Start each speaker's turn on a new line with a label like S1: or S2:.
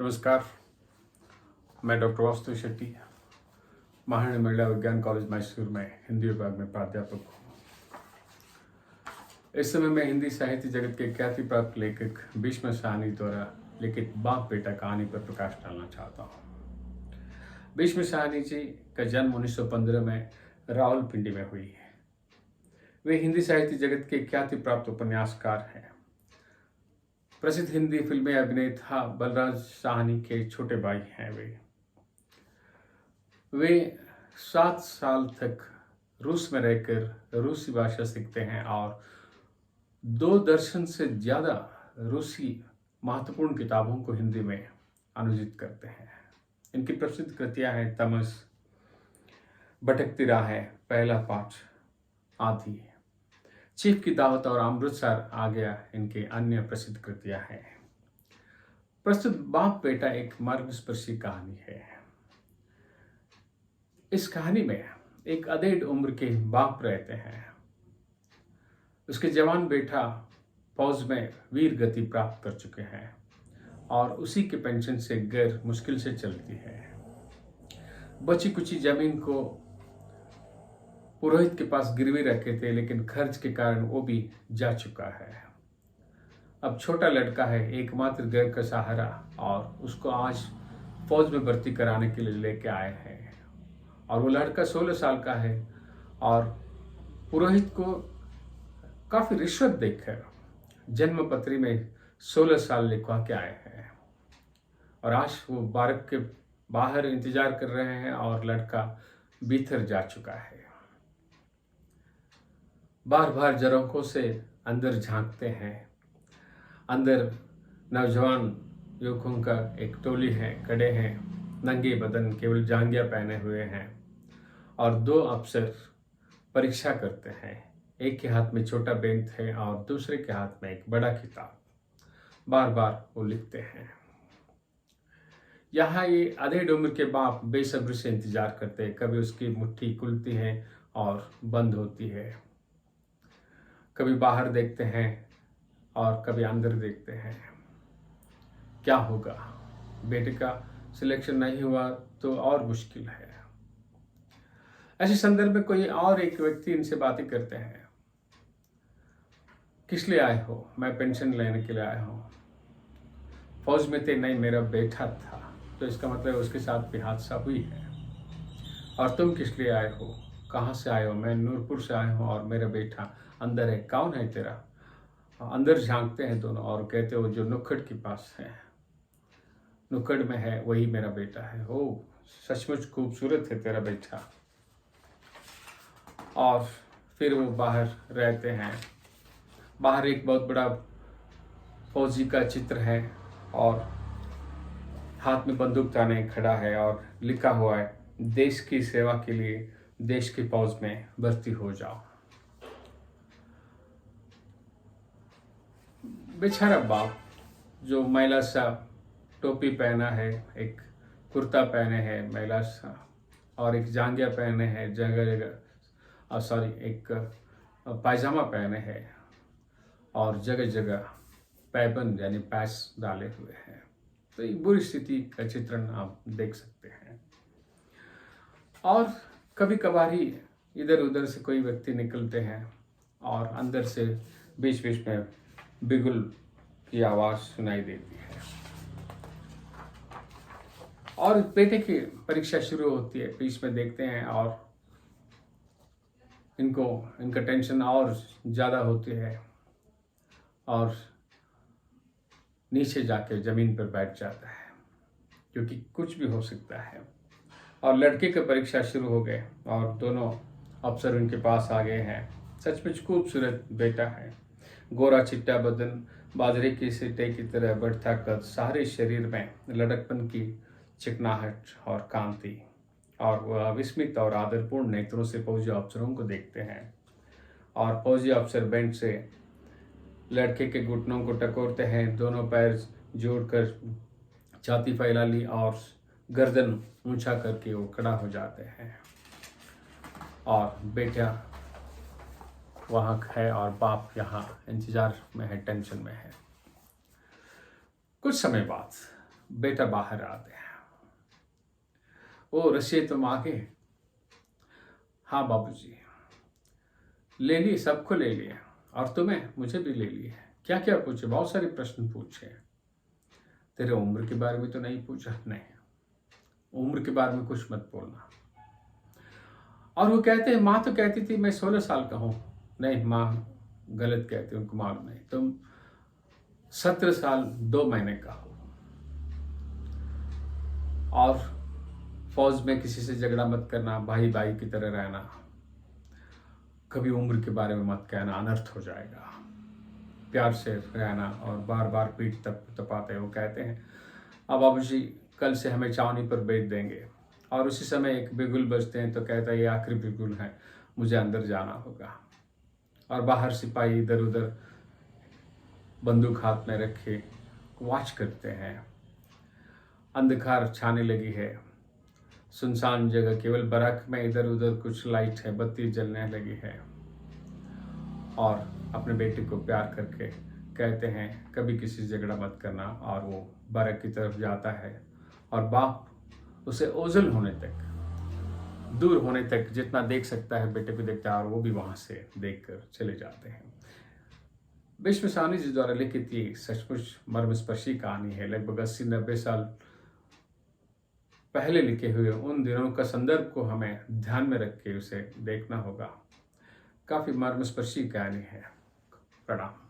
S1: नमस्कार। मैं डॉक्टर वास्तु शेट्टी, महारानी महिला विज्ञान कॉलेज मैसूर में हिंदी विभाग में प्राध्यापक हूँ। इस समय मैं हिंदी साहित्य जगत के ख्याति प्राप्त लेखक भीष्म साहनी द्वारा लिखित बाप बेटा कहानी पर प्रकाश डालना चाहता हूँ। भीष्म साहनी जी का जन्म 1915 में रावलपिंडी में हुई है। वे हिंदी साहित्य जगत के ख्याति प्राप्त उपन्यासकार हैं। प्रसिद्ध हिंदी फिल्मी अभिनेता बलराज साहनी के छोटे भाई हैं। वे 7 साल तक रूस में रहकर रूसी भाषा सीखते हैं और 2 दर्जन से ज़्यादा रूसी महत्वपूर्ण किताबों को हिंदी में अनुदित करते हैं। इनकी प्रसिद्ध कृतियां हैं तमस, भटकती राहें, पहला पाठ आदि। चीफ की दावत और अमृतसर आ गया इनके अन्य प्रसिद्ध कृतियां हैं। प्रस्तुत बाप बेटा एक मार्गस्पर्शी कहानी है। इस कहानी में एक अधेड़ उम्र के बाप रहते हैं। उसके जवान बेटा फौज में वीर गति प्राप्त कर चुके हैं और उसी के पेंशन से घर मुश्किल से चलती है। बची कुची जमीन को पुरोहित के पास गिरवी रखे थे, लेकिन खर्च के कारण वो भी जा चुका है। अब छोटा लड़का है, एकमात्र घर का सहारा, और उसको आज फौज में भर्ती कराने के लिए लेके आए हैं। और वो लड़का 16 साल का है और पुरोहित को काफी रिश्वत देकर जन्म पत्री में 16 साल लिखवा के आए हैं। और आज वो बारक के बाहर इंतजार कर रहे हैं और लड़का भीतर जा चुका है। बार बार झरोखों से अंदर झांकते हैं। अंदर नौजवान युवकों का एक टोली है, खड़े हैं, नंगे बदन, केवल जांघिया पहने हुए हैं। और 2 अफसर परीक्षा करते हैं। एक के हाथ में छोटा बेंच है और दूसरे के हाथ में एक बड़ा किताब। बार बार वो लिखते हैं। यहाँ ये अधेड़ उम्र के बाप बेसब्री से इंतजार करते हैं। कभी उसकी मुट्ठी खुलती है और बंद होती है। कभी बाहर देखते हैं और कभी अंदर देखते हैं। क्या होगा? बेटे का सिलेक्शन नहीं हुआ तो और मुश्किल है। ऐसे संदर्भ में कोई और एक व्यक्ति इनसे बातें करते हैं। किस लिए आए हो? मैं पेंशन लेने के लिए आया हूँ। फौज में थे? नहीं, मेरा बेटा था। तो इसका मतलब उसके साथ भी हादसा हुई है। और तुम किस लिए आए हो? कहाँ से आए हो? मैं नूरपुर से आया हूँ और मेरा बेटा अंदर है। कौन है तेरा? अंदर झांकते हैं दोनों और कहते हो जो नुक्कड़ के पास है, नुक्कड़ में है, वही मेरा बेटा है। हो, सचमुच खूबसूरत है तेरा बेटा। और फिर वो बाहर रहते हैं। बाहर एक बहुत बड़ा फौजी का चित्र है और हाथ में बंदूक ताने खड़ा है और लिखा हुआ है, देश की सेवा के लिए देश की फौज में भर्ती हो जाओ। बेचारा बाप जो मैला सा टोपी पहना है, एक कुर्ता पहने है मैला सा, और एक जांघिया पहने हैं जगह जगह, एक पायजामा पहने हैं और जगह जगह पैबंद यानी पैस डाले हुए हैं। तो एक बुरी स्थिति का चित्रण आप देख सकते हैं। और कभी कभार ही इधर उधर से कोई व्यक्ति निकलते हैं और अंदर से बीच बीच में बिगुल की आवाज़ सुनाई देती है। और बेटे की परीक्षा शुरू होती है। बीच में देखते हैं और इनका टेंशन और ज़्यादा होती है और नीचे जाके ज़मीन पर बैठ जाता है, क्योंकि कुछ भी हो सकता है। और लड़के की परीक्षा शुरू हो गए और दोनों अफसर उनके पास आ गए हैं। सचमुच खूबसूरत बेटा है, गोरा चिट्टा बदन, बाजरे की सिट्टे की तरह बढ़ता कद, सारे शरीर में लड़कपन की चिकनाहट और कांति। और वह विस्मित और आदरपूर्ण नेत्रों से फौजी अफसरों को देखते हैं। और फौजी अफसर बेंच से लड़के के घुटनों को टकोरते हैं, दोनों पैर जोड़कर छाती फैला ली और गर्दन ऊंचा करके वो खड़ा हो जाते हैं। और बेटा वहाँ है और बाप यहाँ इंतजार में है, टेंशन में है। कुछ समय बाद बेटा बाहर आते हैं। ओ रसिए तुम आ गए? हाँ बाबूजी, ले लिए, सबको ले लिए, और तुम्हें? मुझे भी ले लिए। क्या क्या पूछे? बहुत सारे प्रश्न पूछे। तेरे उम्र के बारे में तो नहीं पूछा? नहीं, उम्र के बारे में कुछ मत बोलना। और वो कहते हैं, माँ तो कहती थी मैं 16 साल का हूँ। नहीं, माँ गलत कहती, उनको मालूम नहीं, तुम 17 साल 2 महीने का हो। और फौज में किसी से झगड़ा मत करना, भाई भाई की तरह रहना, कभी उम्र के बारे में मत कहना, अनर्थ हो जाएगा। प्यार से रहना, और बार बार पीठ तपाते वो कहते हैं, अब बाबूजी कल से हमें छावनी पर बैठ देंगे। और उसी समय एक बिगुल बजते हैं, तो कहता है ये आखिरी बिगुल है, मुझे अंदर जाना होगा। और बाहर सिपाही इधर उधर बंदूक हाथ में रखे वॉच करते हैं। अंधकार छाने लगी है, सुनसान जगह, केवल बराक में इधर उधर कुछ लाइट है, बत्ती जलने लगी है। और अपने बेटे को प्यार करके कहते हैं कभी किसी से झगड़ा मत करना। और वो बराक की तरफ जाता है, और बाप उसे ओझल होने तक, दूर होने तक जितना देख सकता है बेटे को देखता है, और वो भी वहां से देखकर चले जाते हैं। भीष्म साहनी जी द्वारा लिखित ये सचमुच मर्मस्पर्शी कहानी है। लगभग 80-90 साल पहले लिखे हुए उन दिनों का संदर्भ को हमें ध्यान में रख के उसे देखना होगा। काफी मर्मस्पर्शी कहानी है। प्रणाम।